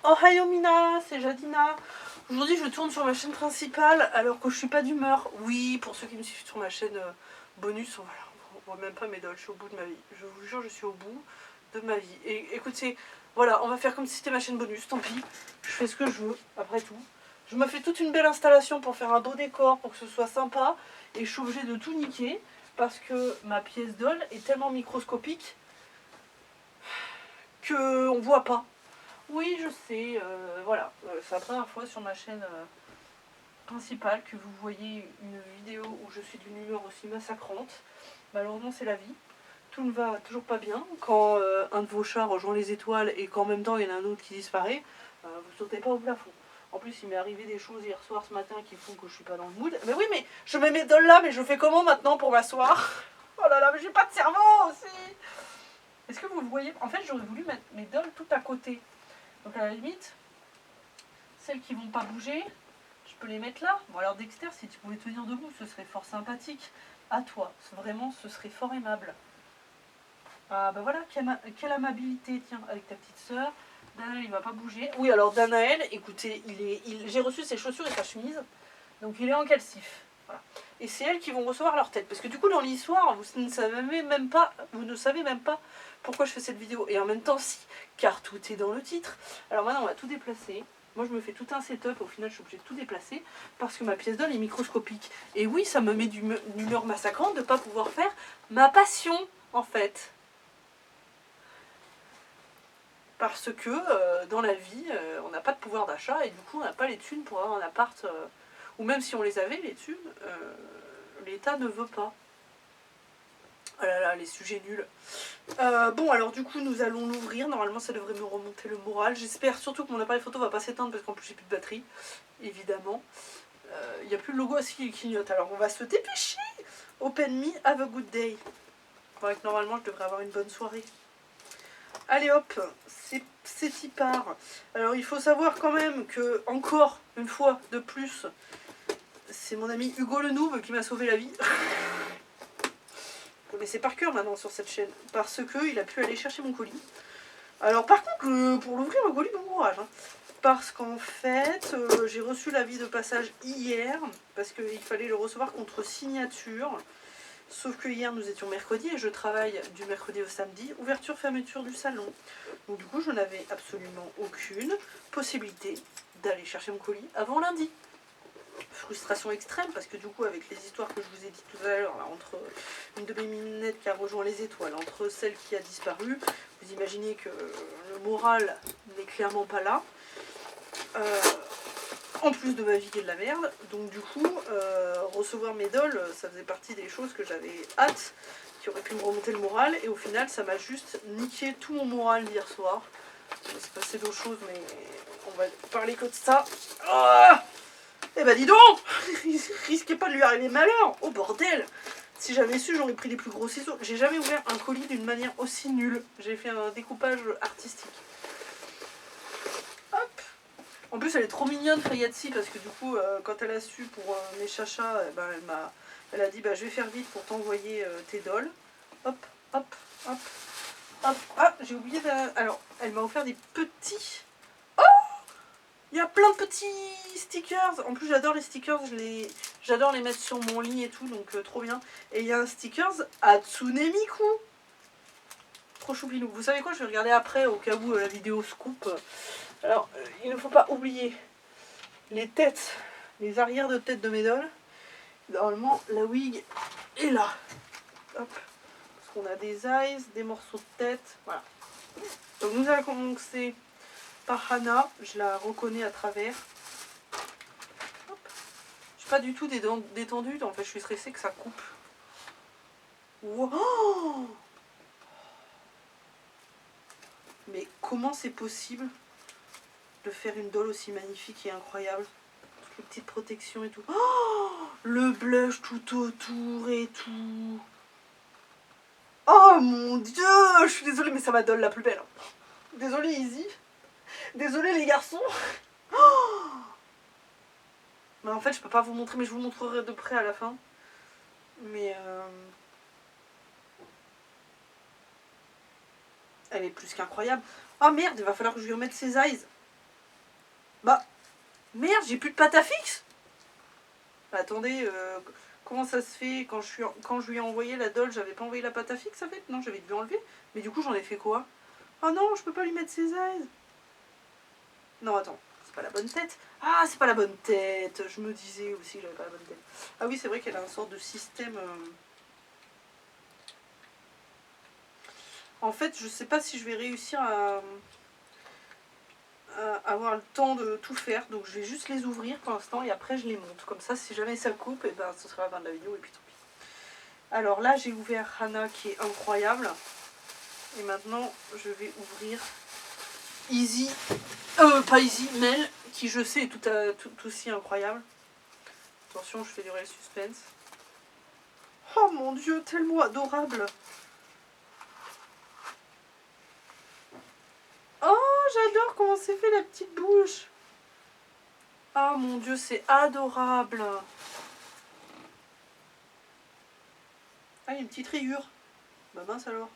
Ohio Mina, c'est Jadina. Aujourd'hui je tourne sur ma chaîne principale alors que je suis pas d'humeur. Oui, pour ceux qui me suivent sur ma chaîne bonus, on voit même pas mes dolls, je suis au bout de ma vie. Je vous jure, je suis au bout de ma vie. Et écoutez, voilà, on va faire comme si c'était ma chaîne bonus, tant pis. Je fais ce que je veux, après tout. Je me fais toute une belle installation pour faire un beau décor, pour que ce soit sympa. Et je suis obligée de tout niquer parce que ma pièce doll est tellement microscopique qu'on voit pas. Oui, je sais, voilà, c'est la première fois sur ma chaîne principale que vous voyez une vidéo où je suis d'une humeur aussi massacrante. Malheureusement, c'est la vie. Tout ne va toujours pas bien. Quand un de vos chats rejoint les étoiles et qu'en même temps il y en a un autre qui disparaît, vous sautez pas au plafond. En plus, il m'est arrivé des choses hier soir, ce matin, qui font que je suis pas dans le mood. Mais oui, mais je mets mes dolls là, mais je fais comment maintenant pour m'asseoir? Oh là là, mais j'ai pas de cerveau aussi! Est-ce que vous le voyez? En fait, j'aurais voulu mettre mes dolls tout à côté. Donc à la limite, celles qui vont pas bouger, je peux les mettre là. Bon alors Dexter, si tu pouvais tenir debout, ce serait fort sympathique. À toi, vraiment, ce serait fort aimable. Ah bah voilà, quelle amabilité, tiens, avec ta petite sœur. Danaël, il va pas bouger. Oui, alors Danaël, écoutez, j'ai reçu ses chaussures et sa chemise, donc il est en calcif. Voilà. Et c'est elles qui vont recevoir leur tête. Parce que du coup, dans l'histoire, vous ne savez même pas pourquoi je fais cette vidéo. Et en même temps, si, car tout est dans le titre. Alors maintenant, on va tout déplacer. Moi, je me fais tout un setup. Au final, je suis obligée de tout déplacer parce que ma pièce doll est microscopique. Et oui, ça me met d'une humeur massacrante de ne pas pouvoir faire ma passion, en fait. Parce que dans la vie, on n'a pas de pouvoir d'achat et du coup, on n'a pas les thunes pour avoir un appart. Ou même si on les avait, les thunes, l'État ne veut pas. Oh là là, les sujets nuls. Bon, alors du coup, nous allons l'ouvrir. Normalement, ça devrait me remonter le moral. J'espère surtout que mon appareil photo va pas s'éteindre parce qu'en plus, j'ai plus de batterie. Évidemment. Il n'y a plus le logo qui clignote. Alors, on va se dépêcher. Open me, have a good day. Ouais, normalement, je devrais avoir une bonne soirée. Allez hop, c'est y part. Alors, il faut savoir quand même que, encore une fois de plus, c'est mon ami Hugo le Noob qui m'a sauvé la vie. Vous connaissez par cœur maintenant sur cette chaîne, parce qu'il a pu aller chercher mon colis. Alors par contre, pour l'ouvrir le colis, bon courage. Hein, parce qu'en fait, j'ai reçu l'avis de passage hier, parce qu'il fallait le recevoir contre signature. Sauf que hier, nous étions mercredi, et je travaille du mercredi au samedi, ouverture-fermeture du salon. Donc du coup, je n'avais absolument aucune possibilité d'aller chercher mon colis avant lundi. Frustration extrême parce que du coup avec les histoires que je vous ai dit tout à l'heure, entre une de mes minettes qui a rejoint les étoiles, entre celle qui a disparu, vous imaginez que le moral n'est clairement pas là, en plus de ma vie qui est de la merde. Donc du coup recevoir mes dolls, ça faisait partie des choses que j'avais hâte, qui auraient pu me remonter le moral, et au final ça m'a juste niqué tout mon moral d'hier soir. Il s'est passé d'autres choses, mais on va parler que de ça. Eh ben dis donc, risquez pas de lui arriver malheur. Oh bordel. Si j'avais su, j'aurais pris les plus gros ciseaux. J'ai jamais ouvert un colis d'une manière aussi nulle. J'ai fait un découpage artistique. Hop. En plus, elle est trop mignonne, Fayatsi, parce que du coup, quand elle a su pour mes chachas, elle a dit bah, je vais faire vite pour t'envoyer tes dolls. Hop, hop, hop, hop. Ah, j'ai oublié de... Alors, elle m'a offert des petits... Il y a plein de petits stickers. En plus, j'adore les stickers. J'adore les mettre sur mon lit et tout, donc trop bien. Et il y a un stickers Hatsune Miku. Trop choupinou. Vous savez quoi? Je vais regarder après, au cas où la vidéo se coupe. Alors, il ne faut pas oublier les têtes, les arrières de tête de mes dolls. Normalement, la wig est là. Hop. Parce qu'on a des eyes, des morceaux de tête. Voilà. Donc, nous allons commencer par Hana, je la reconnais à travers. Hop. Je suis pas du tout détendue, en fait je suis stressée que ça coupe. Wow. Oh, mais comment c'est possible de faire une doll aussi magnifique et incroyable? Toutes les petites protections et tout. Oh, le blush tout autour et tout. Oh mon dieu, je suis désolée mais ça ma doll la plus belle. Désolée Izzy. Désolée les garçons. Oh, mais en fait, je peux pas vous montrer, mais je vous montrerai de près à la fin. Mais elle est plus qu'incroyable. Oh merde, il va falloir que je lui remette ses eyes. Bah, merde, j'ai plus de pâte à fixe. Attendez, comment ça se fait quand je lui ai envoyé la doll, j'avais pas envoyé la pâte à fixe en fait? Non, j'avais dû enlever. Mais du coup, j'en ai fait quoi? Oh non, je peux pas lui mettre ses eyes. Non, attends, c'est pas la bonne tête. Ah, c'est pas la bonne tête. Je me disais aussi que j'avais pas la bonne tête. Ah oui, c'est vrai qu'elle a une sorte de système... En fait, je sais pas si je vais réussir à avoir le temps de tout faire. Donc je vais juste les ouvrir pour l'instant et après je les monte. Comme ça, si jamais ça coupe, et ben, ce sera la fin de la vidéo et puis tant pis. Alors là, j'ai ouvert Hana qui est incroyable. Et maintenant, je vais ouvrir Easy. Pas Easy, Mel, qui je sais est tout aussi incroyable. Attention, je fais durer le suspense. Oh mon dieu, tellement adorable. Oh, j'adore comment c'est fait la petite bouche. Oh mon dieu, c'est adorable. Ah, il y a une petite rayure. Bah mince alors.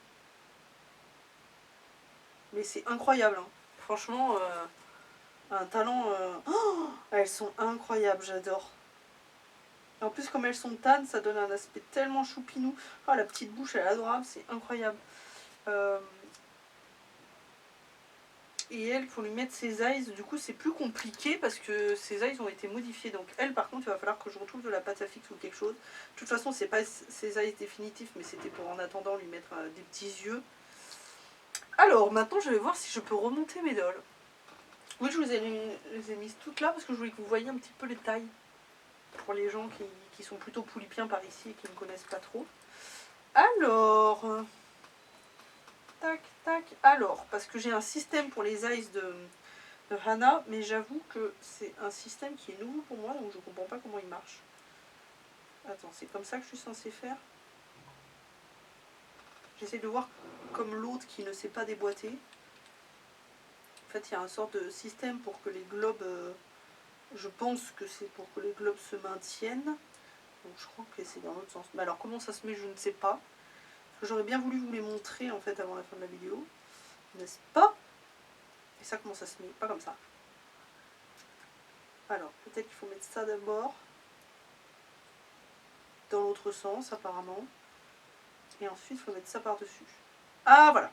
Mais c'est incroyable. Hein. Franchement, un talent... Oh, elles sont incroyables, j'adore. En plus, comme elles sont tannes, ça donne un aspect tellement choupinou. Oh, la petite bouche, elle est adorable, c'est incroyable. Et elle, pour lui mettre ses eyes, du coup, c'est plus compliqué parce que ses eyes ont été modifiés. Donc elle, par contre, il va falloir que je retrouve de la pâte à fixe ou quelque chose. De toute façon, c'est pas ses eyes définitifs, mais c'était pour en attendant lui mettre des petits yeux. Alors, maintenant, je vais voir si je peux remonter mes dolls. Oui, je vous les ai mises toutes là parce que je voulais que vous voyiez un petit peu les tailles. Pour les gens qui sont plutôt poulipiens par ici et qui ne connaissent pas trop. Alors, tac, tac. Alors, parce que j'ai un système pour les eyes de Hana, mais j'avoue que c'est un système qui est nouveau pour moi, donc je ne comprends pas comment il marche. Attends, c'est comme ça que je suis censée faire. J'essaie de voir comme l'autre qui ne sait pas déboîter. En fait, il y a une sorte de système pour que les globes... je pense que c'est pour que les globes se maintiennent. Donc je crois que c'est dans l'autre sens. Mais alors comment ça se met, je ne sais pas. J'aurais bien voulu vous les montrer en fait avant la fin de la vidéo. N'est-ce pas? Et ça, comment ça se met? Pas comme ça. Alors, peut-être qu'il faut mettre ça d'abord. Dans l'autre sens, apparemment. Et ensuite, il faut mettre ça par-dessus. Ah, voilà.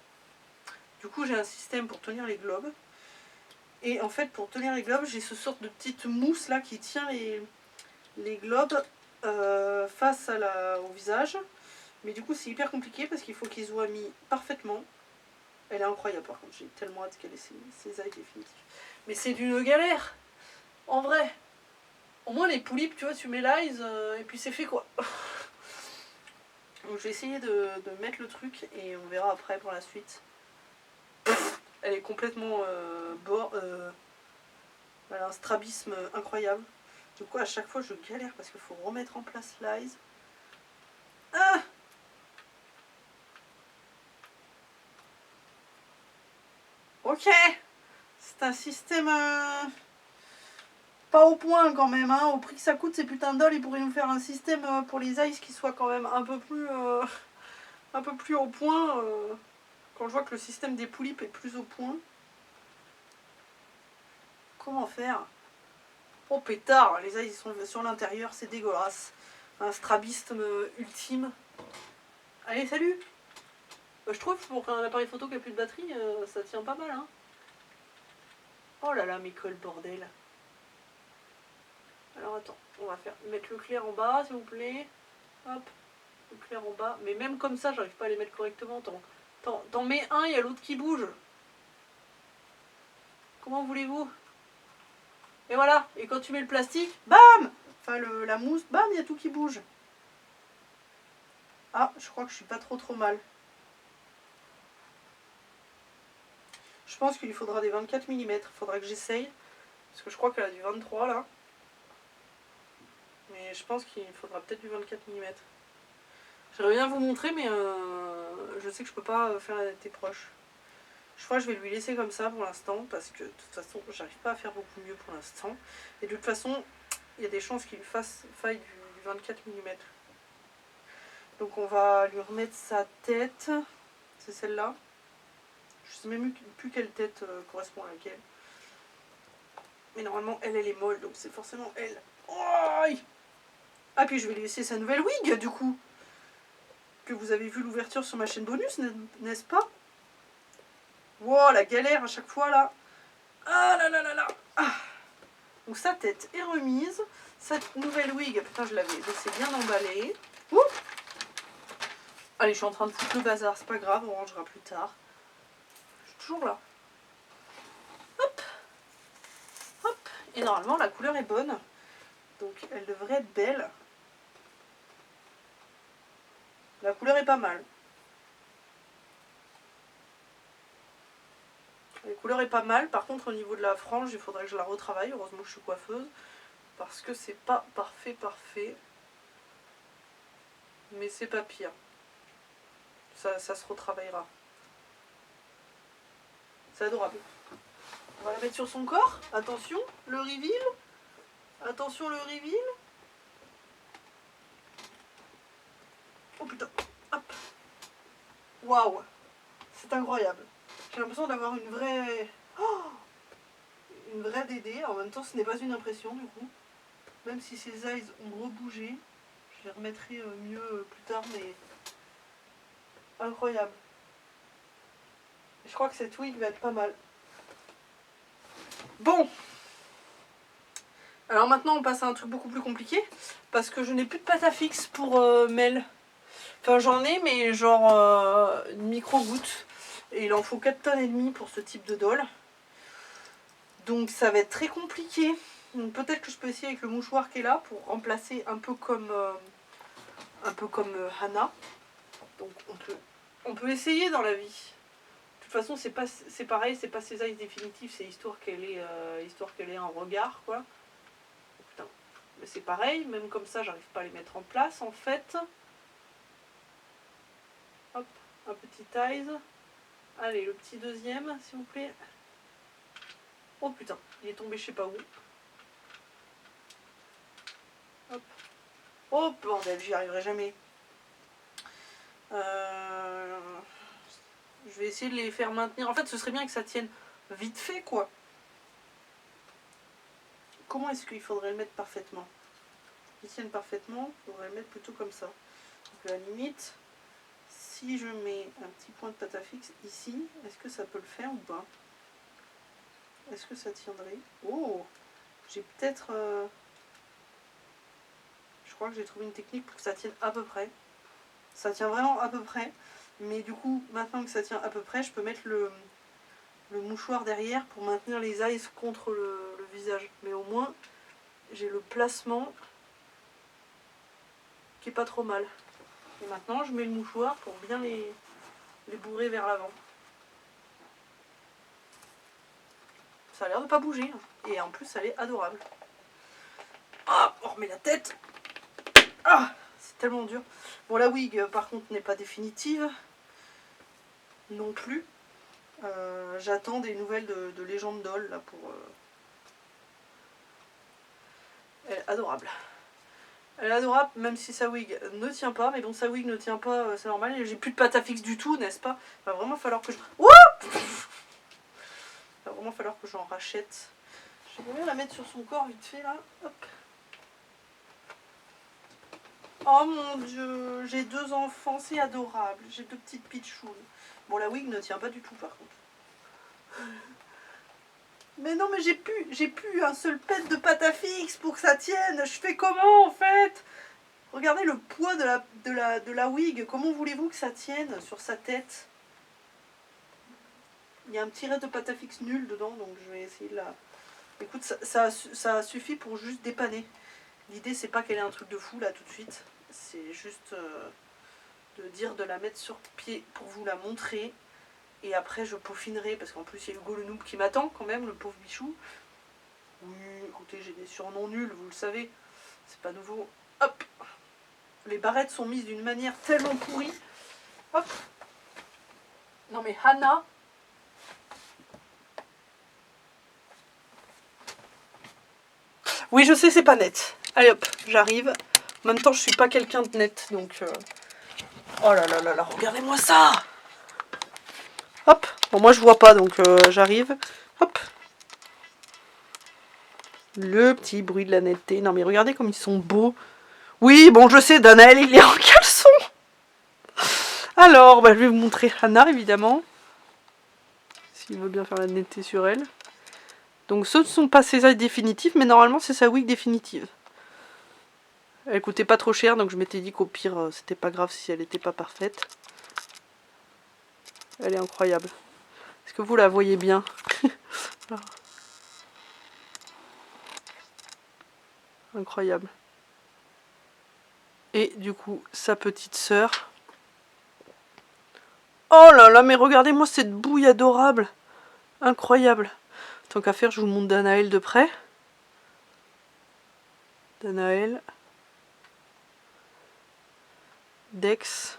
Du coup, j'ai un système pour tenir les globes. Et en fait, pour tenir les globes, j'ai ce sorte de petite mousse là qui tient les globes face au visage. Mais du coup, c'est hyper compliqué parce qu'il faut qu'ils soient mis parfaitement. Elle est incroyable par contre, j'ai tellement hâte qu'elle ait ses eyes définitifs. Mais c'est d'une galère, en vrai. Au moins les poulipes, tu vois, tu mets l'eyes et puis c'est fait quoi. Donc je vais essayer de mettre le truc et on verra après pour la suite. Elle est complètement elle a un strabisme incroyable. Du coup à chaque fois je galère parce qu'il faut remettre en place l'eyes. Ah! Ok! C'est un système pas au point quand même, hein. Au prix que ça coûte ces putains de dolls, ils pourraient nous faire un système pour les eyes qui soit quand même un peu plus au point. Quand je vois que le système des poulipes est plus au point. Comment faire? Oh pétard, les eyes sont sur l'intérieur, c'est dégueulasse. Un strabisme ultime. Allez, salut! Je trouve pour un appareil photo qui a plus de batterie, ça tient pas mal, hein. Oh là là, mais quel bordel. Alors attends, on va mettre le clair en bas, s'il vous plaît. Hop, le clair en bas. Mais même comme ça, j'arrive pas à les mettre correctement. T'en mets un, il y a l'autre qui bouge. Comment voulez-vous? Et voilà, et quand tu mets le plastique, bam! Enfin, la mousse, bam, il y a tout qui bouge. Ah, je crois que je suis pas trop mal. Je pense qu'il lui faudra des 24 mm. Il faudra que j'essaye. Parce que je crois qu'elle a du 23 là. Mais je pense qu'il faudra peut-être du 24 mm. J'aimerais bien vous montrer, mais je sais que je peux pas faire la netteté proche. Je crois que je vais lui laisser comme ça pour l'instant. Parce que de toute façon, j'arrive pas à faire beaucoup mieux pour l'instant. Et de toute façon, il y a des chances qu'il lui faille du 24 mm. Donc on va lui remettre sa tête. C'est celle-là. Je sais même plus quelle tête correspond à laquelle. Mais normalement, elle est molle, donc c'est forcément elle. Oh, ah, puis je vais lui laisser sa nouvelle wig, du coup. Que vous avez vu l'ouverture sur ma chaîne bonus, n'est-ce pas? Wow, la galère à chaque fois, là. Ah là là là là. Ah. Donc sa tête est remise. Cette nouvelle wig, putain, je l'avais laissé bien emballée. Ouh. Allez, je suis en train de foutre le bazar, c'est pas grave, on rangera plus tard. Je suis toujours là. Hop. Hop. Et normalement, la couleur est bonne. Donc, elle devrait être belle. La couleur est pas mal. La couleur est pas mal. Par contre, au niveau de la frange, il faudrait que je la retravaille. Heureusement que je suis coiffeuse. Parce que c'est pas parfait. Mais c'est pas pire. Ça se retravaillera. C'est adorable. On va la mettre sur son corps. Attention, le reveal. Attention, le reveal. Oh putain. Hop. Waouh. C'est incroyable. J'ai l'impression d'avoir une vraie... Oh, une vraie Dédé. En même temps, ce n'est pas une impression du coup. Même si ses eyes ont rebougé. Je les remettrai mieux plus tard, mais... Incroyable. Je crois que cette wig va être pas mal. Bon. Alors maintenant, on passe à un truc beaucoup plus compliqué. Parce que je n'ai plus de pâte à fixe pour Mel. Enfin, j'en ai, mais genre une micro-goutte. Et il en faut 4 tonnes et demie pour ce type de doll. Donc ça va être très compliqué. Donc peut-être que je peux essayer avec le mouchoir qui est là pour remplacer un peu comme Hannah. Donc on peut essayer dans la vie. De toute façon, c'est pareil, c'est pas ses eyes définitifs, c'est histoire qu'elle ait un regard, quoi. Putain. Mais c'est pareil, même comme ça, j'arrive pas à les mettre en place, en fait. Hop, un petit eyes. Allez, le petit deuxième, s'il vous plaît. Oh putain, il est tombé je sais pas où. Hop. Oh bordel, j'y arriverai jamais. Je vais essayer de les faire maintenir. En fait, ce serait bien que ça tienne vite fait, quoi. Comment est-ce qu'il faudrait le mettre parfaitement? Qu'il tienne parfaitement, il faudrait le mettre plutôt comme ça. Donc à la limite, si je mets un petit point de pâte à fixe ici, est-ce que ça peut le faire ou pas? Est-ce que ça tiendrait? Oh, j'ai peut-être... Je crois que j'ai trouvé une technique pour que ça tienne à peu près. Ça tient vraiment à peu près. Mais du coup, maintenant que ça tient à peu près, je peux mettre le mouchoir derrière pour maintenir les eyes contre le visage. Mais au moins, j'ai le placement qui est pas trop mal. Et maintenant, je mets le mouchoir pour bien les bourrer vers l'avant. Ça a l'air de pas bouger. Et en plus, elle est adorable. Ah, on remet la tête. Ah, c'est tellement dur. Bon, la wig, par contre, n'est pas définitive. Non plus. J'attends des nouvelles de Légende Doll, là, pour... Elle est adorable. Elle est adorable, même si sa wig ne tient pas. Mais bon, sa wig ne tient pas, c'est normal. J'ai plus de pâte à fixe du tout, n'est-ce pas? Il va vraiment falloir que je... Ouah, il va vraiment falloir que j'en rachète. Je vais bien la mettre sur son corps vite fait, là. Hop. Oh mon dieu, j'ai 2 enfants, c'est adorable. J'ai 2 petites pitchounes. Bon, la wig ne tient pas du tout, par contre. Mais non, mais j'ai plus un seul pet de pâte à fixe pour que ça tienne. Je fais comment, en fait? Regardez le poids de la wig. Comment voulez-vous que ça tienne sur sa tête? Il y a un petit reste de pâte à fixe nul dedans, donc je vais essayer de la... Écoute, ça suffit pour juste dépanner. L'idée, c'est pas qu'elle ait un truc de fou, là, tout de suite. C'est juste de la mettre sur pied pour vous la montrer. Et après, je peaufinerai, parce qu'en plus, il y a Hugo le noob qui m'attend, quand même, le pauvre bichou. Oui, écoutez, j'ai des surnoms nuls, vous le savez. C'est pas nouveau. Hop. Les barrettes sont mises d'une manière tellement pourrie. Hop. Non mais Hannah... Oui, je sais, c'est pas net. Allez hop, j'arrive. En même temps, je suis pas quelqu'un de net, donc... Oh là là là là, regardez-moi ça! Hop, bon, moi je vois pas, donc j'arrive. Hop. Le petit bruit de la netteté. Non mais regardez comme ils sont beaux. Oui, bon je sais, Danaël il est en caleçon. Alors, bah, je vais vous montrer Hannah évidemment. S'il veut bien faire la netteté sur elle. Donc ce ne sont pas ses ailes définitives, mais normalement c'est sa wig définitive. Elle coûtait pas trop cher, donc je m'étais dit qu'au pire c'était pas grave si elle n'était pas parfaite. Elle est incroyable. Est-ce que vous la voyez bien? Incroyable. Et du coup, sa petite sœur. Oh là là, mais regardez-moi cette bouille adorable. Incroyable. Tant qu'à faire, je vous montre Danaël de près. Danaël. Dex.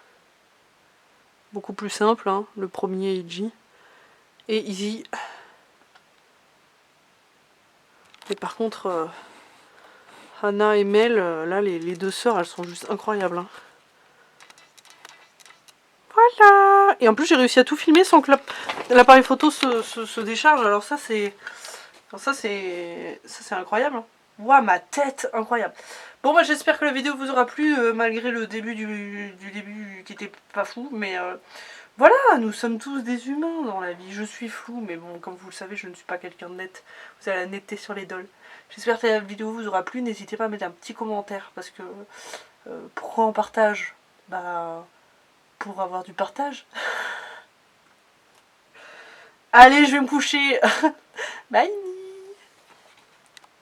Beaucoup plus simple, hein. Le premier Iji. Et Izzy. Et par contre, Hannah et Mel, là, les deux sœurs, elles sont juste incroyables. Hein. Voilà. Et en plus, j'ai réussi à tout filmer sans que l'appareil photo se décharge. Alors ça, c'est incroyable. Hein. Ouah, ma tête, incroyable. Bon, bah, j'espère que la vidéo vous aura plu, malgré le début du début qui était pas fou. Mais voilà, nous sommes tous des humains dans la vie. Je suis flou, mais bon, comme vous le savez, je ne suis pas quelqu'un de net. Vous allez la netteté sur les dolls. J'espère que la vidéo vous aura plu. N'hésitez pas à mettre un petit commentaire, parce que pourquoi on partage? Bah, pour avoir du partage. Allez, je vais me coucher. Bye.